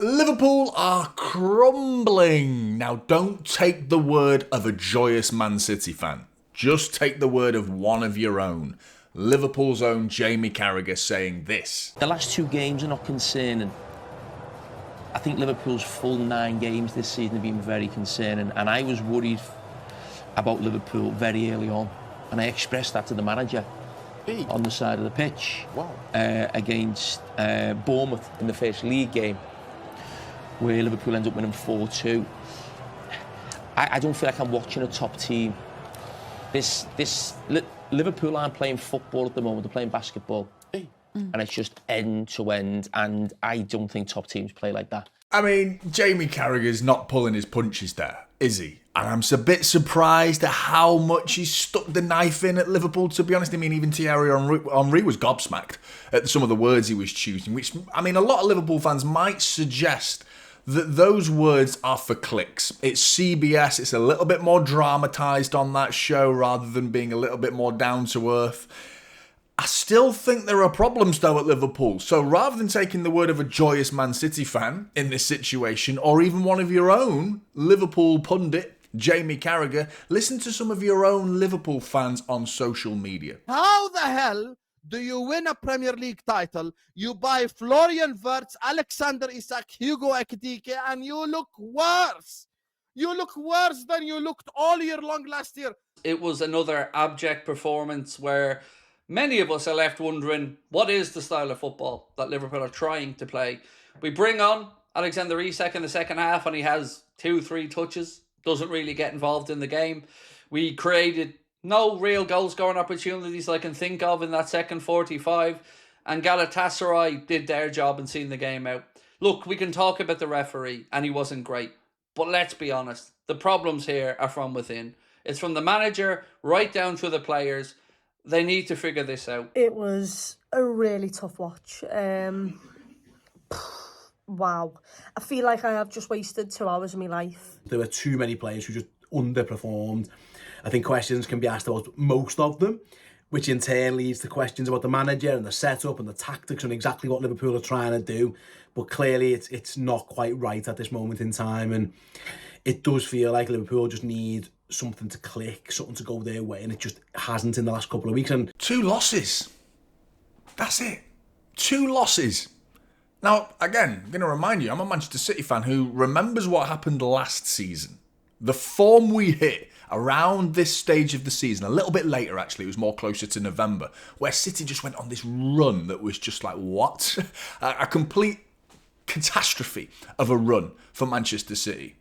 Liverpool are crumbling. Now, don't take the word of a joyous Man City fan. Just take the word of one of your own. Liverpool's own Jamie Carragher saying this. The last two games are not concerning. I think Liverpool's full 9 games this season have been very concerning, and I was worried about Liverpool very early on, and I expressed that to the manager on the side of the pitch. Wow. Against Bournemouth in the first league game, where Liverpool ends up winning 4-2. I don't feel like I'm watching a top team. Liverpool aren't playing football at the moment, they're playing basketball. And it's just end to end, and I don't think top teams play like that. I mean, Jamie Carragher's not pulling his punches there, is he? And I'm a bit surprised at how much he stuck the knife in at Liverpool, to be honest. I mean, even Thierry Henry was gobsmacked at some of the words he was choosing, which, I mean, a lot of Liverpool fans might suggest that those words are for clicks. It's CBS, it's a little bit more dramatised on that show rather than being a little bit more down to earth. I still think there are problems, though, at Liverpool. So rather than taking the word of a joyous Man City fan in this situation, or even one of your own Liverpool pundit, Jamie Carragher, listen to some of your own Liverpool fans on social media. How the hell do you win a Premier League title? You buy Florian Wirtz, Alexander Isak, Hugo Ekitike, and you look worse. You look worse than you looked all year long last year. It was another abject performance where many of us are left wondering, what is the style of football that Liverpool are trying to play? We bring on Alexander Isak in the second half and he has 2-3 touches, doesn't really get involved in the game. We created no real goal-scoring opportunities I can think of in that second 45, and Galatasaray did their job in seeing the game out. Look, we can talk about the referee, and he wasn't great, but let's be honest, the problems here are from within. It's from the manager right down to the players. They need to figure this out. It was a really tough watch. Wow. I feel like I have just wasted 2 hours of my life. There were too many players who just underperformed. I think questions can be asked about most of them, which in turn leads to questions about the manager and the setup and the tactics and exactly what Liverpool are trying to do. But clearly it's not quite right at this moment in time, and it does feel like Liverpool just need something to click, something to go their way, and it just hasn't in the last couple of weeks. And 2 losses. That's it. 2 losses. Now, again, I'm going to remind you, I'm a Manchester City fan who remembers what happened last season. The form we hit around this stage of the season, a little bit later actually, it was more closer to November, where City just went on this run that was just like, what? A complete catastrophe of a run for Manchester City.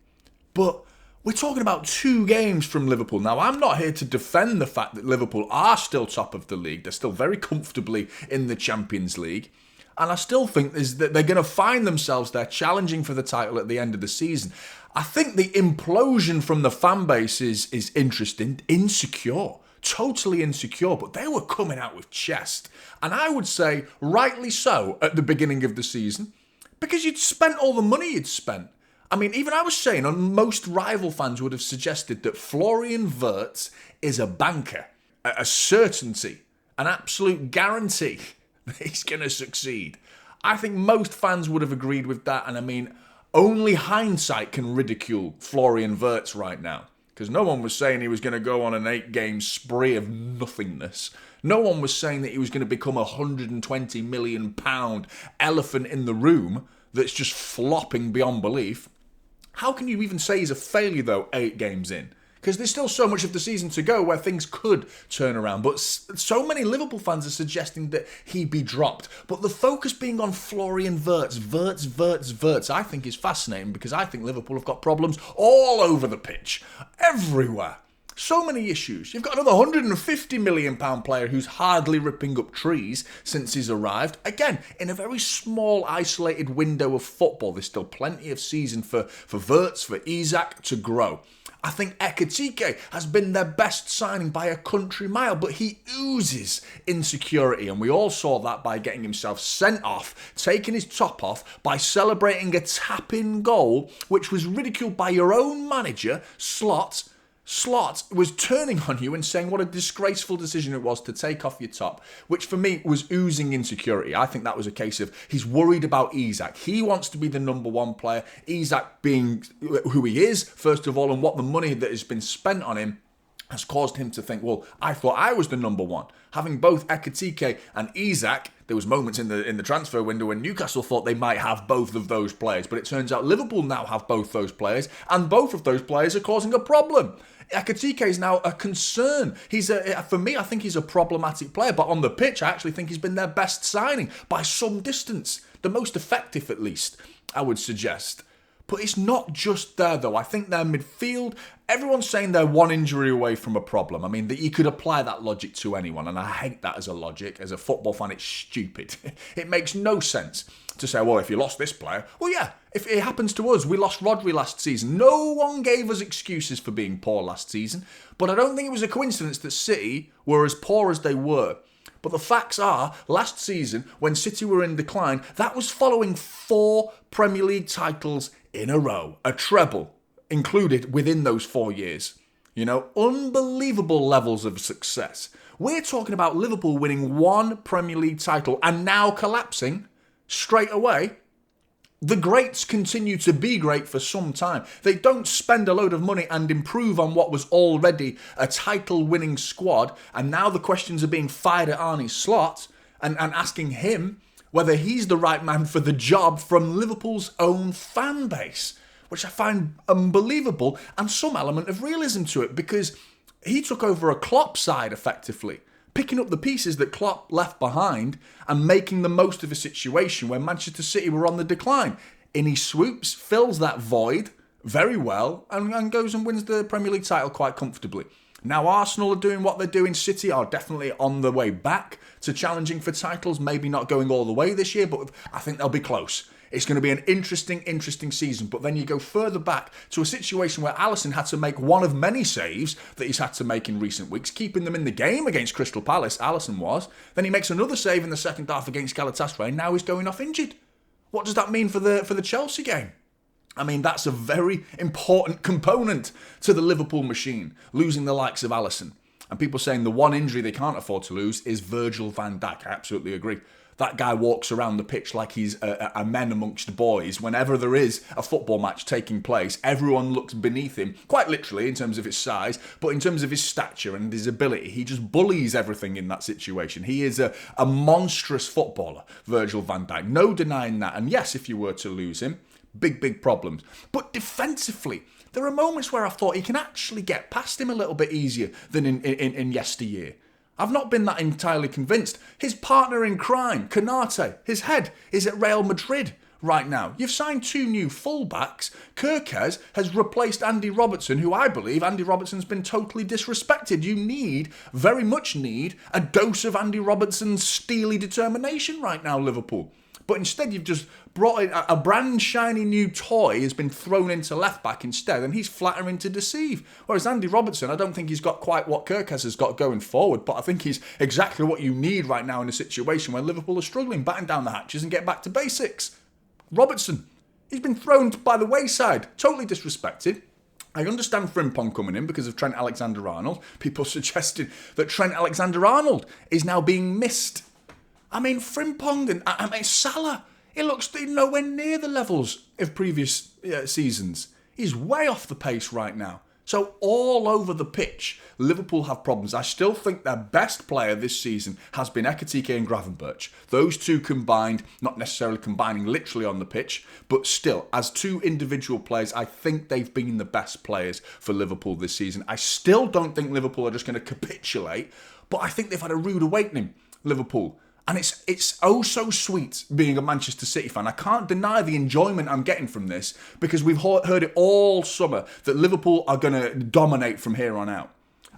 But we're talking about 2 games from Liverpool. Now, I'm not here to defend the fact that Liverpool are still top of the league. They're still very comfortably in the Champions League. And I still think that they're going to find themselves there challenging for the title at the end of the season. I think the implosion from the fan base is interesting, insecure, totally insecure, but they were coming out with chest. And I would say rightly so at the beginning of the season, because you'd spent all the money you'd spent. I mean, even I was saying, most rival fans would have suggested that Florian Wirtz is a banker, a certainty, an absolute guarantee that he's going to succeed. I think most fans would have agreed with that, and I mean, only hindsight can ridicule Florian Wirtz right now, because no one was saying he was going to go on an 8-game spree of nothingness. No one was saying that he was going to become a £120 million elephant in the room that's just flopping beyond belief. How can you even say he's a failure, though, 8 games in? Because there's still so much of the season to go where things could turn around. But so many Liverpool fans are suggesting that he be dropped. But the focus being on Florian Wirtz, I think is fascinating, because I think Liverpool have got problems all over the pitch. Everywhere. So many issues. You've got another £150 million player who's hardly ripping up trees since he's arrived. Again, in a very small, isolated window of football. There's still plenty of season for Wirtz, for Isak to grow. I think Ekitike has been their best signing by a country mile, but he oozes insecurity, and we all saw that by getting himself sent off, taking his top off, by celebrating a tap-in goal, which was ridiculed by your own manager, Slot. Slot was turning on you and saying what a disgraceful decision it was to take off your top, which for me was oozing insecurity. I think that was a case of he's worried about Isak. He wants to be the number one player. Isak being who he is, first of all, and what the money that has been spent on him has caused him to think, well, I thought I was the number one. Having both Ekitike and Isak, there was moments in the transfer window when Newcastle thought they might have both of those players, but it turns out Liverpool now have both those players, and both of those players are causing a problem. Ekitike is now a concern. For me, I think he's a problematic player, but on the pitch, I actually think he's been their best signing by some distance. The most effective, at least, I would suggest. But it's not just there, though. I think their midfield, everyone's saying they're one injury away from a problem. I mean, that you could apply that logic to anyone, and I hate that as a logic. As a football fan, it's stupid. It makes no sense to say, well, if you lost this player, well, yeah, if it happens to us, we lost Rodri last season. No one gave us excuses for being poor last season, but I don't think it was a coincidence that City were as poor as they were. But the facts are, last season, when City were in decline, that was following 4 Premier League titles in a row. A treble included within those 4 years. You know, unbelievable levels of success. We're talking about Liverpool winning 1 Premier League title and now collapsing straight away. The greats continue to be great for some time. They don't spend a load of money and improve on what was already a title-winning squad. And now the questions are being fired at Arne Slot and asking him whether he's the right man for the job from Liverpool's own fan base, which I find unbelievable and some element of realism to it, because he took over a Klopp side effectively, picking up the pieces that Klopp left behind and making the most of a situation where Manchester City were on the decline. In he swoops, fills that void very well, and goes and wins the Premier League title quite comfortably. Now Arsenal are doing what they're doing. City are definitely on the way back to challenging for titles. Maybe not going all the way this year, but I think they'll be close. It's going to be an interesting season. But then you go further back to a situation where Alisson had to make one of many saves that he's had to make in recent weeks, keeping them in the game against Crystal Palace, Alisson was. Then he makes another save in the second half against Galatasaray, and now he's going off injured. What does that mean for the Chelsea game? I mean, that's a very important component to the Liverpool machine, losing the likes of Alisson. And people saying the one injury they can't afford to lose is Virgil van Dijk. I absolutely agree. That guy walks around the pitch like he's a man amongst boys. Whenever there is a football match taking place, everyone looks beneath him, quite literally in terms of his size, but in terms of his stature and his ability. He just bullies everything in that situation. He is a monstrous footballer, Virgil van Dijk. No denying that. And yes, if you were to lose him, big problems. But defensively, there are moments where I thought he can actually get past him a little bit easier than in yesteryear. I've not been that entirely convinced. His partner in crime, Konate, his head is at Real Madrid right now. You've signed 2 new fullbacks. Kirkez has replaced Andy Robertson, who I believe Andy Robertson's been totally disrespected. You very much need, a dose of Andy Robertson's steely determination right now, Liverpool. But instead, you've just brought in a brand shiny new toy has been thrown into left back instead, and he's flattering to deceive. Whereas Andy Robertson, I don't think he's got quite what Kirkez has got going forward, but I think he's exactly what you need right now in a situation where Liverpool are struggling, batten down the hatches and get back to basics. Robertson, he's been thrown by the wayside, totally disrespected. I understand Frimpong coming in because of Trent Alexander-Arnold. People suggested that Trent Alexander-Arnold is now being missed. I mean, Frimpong and Salah, he looks nowhere near the levels of previous seasons. He's way off the pace right now. So all over the pitch, Liverpool have problems. I still think their best player this season has been Ekitike and Gravenberch. Those two combined, not necessarily combining literally on the pitch, but still, as 2 individual players, I think they've been the best players for Liverpool this season. I still don't think Liverpool are just going to capitulate, but I think they've had a rude awakening, Liverpool. And it's oh so sweet being a Manchester City fan. I can't deny the enjoyment I'm getting from this because we've heard it all summer that Liverpool are going to dominate from here on out.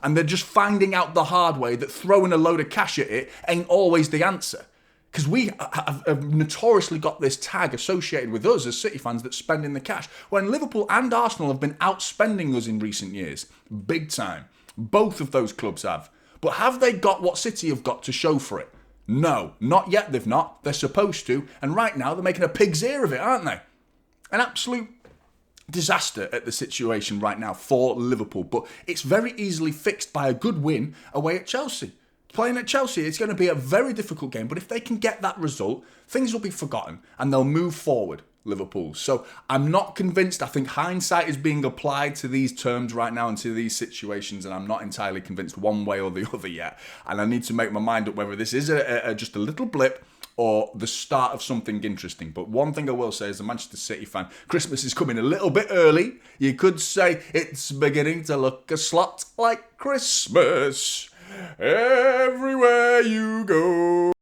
And they're just finding out the hard way that throwing a load of cash at it ain't always the answer. Because we have notoriously got this tag associated with us as City fans that's spending the cash. When Liverpool and Arsenal have been outspending us in recent years. Big time. Both of those clubs have. But have they got what City have got to show for it? No, not yet they've not. They're supposed to. And right now they're making a pig's ear of it, aren't they? An absolute disaster at the situation right now for Liverpool, but it's very easily fixed by a good win away at Chelsea. Playing at Chelsea, it's going to be a very difficult game, but if they can get that result, things will be forgotten and they'll move forward, Liverpool. So I'm not convinced. I think hindsight is being applied to these terms right now and to these situations, and I'm not entirely convinced one way or the other yet. And I need to make my mind up whether this is just a little blip or the start of something interesting. But one thing I will say as a Manchester City fan, Christmas is coming a little bit early. You could say it's beginning to look a slot like Christmas everywhere you go.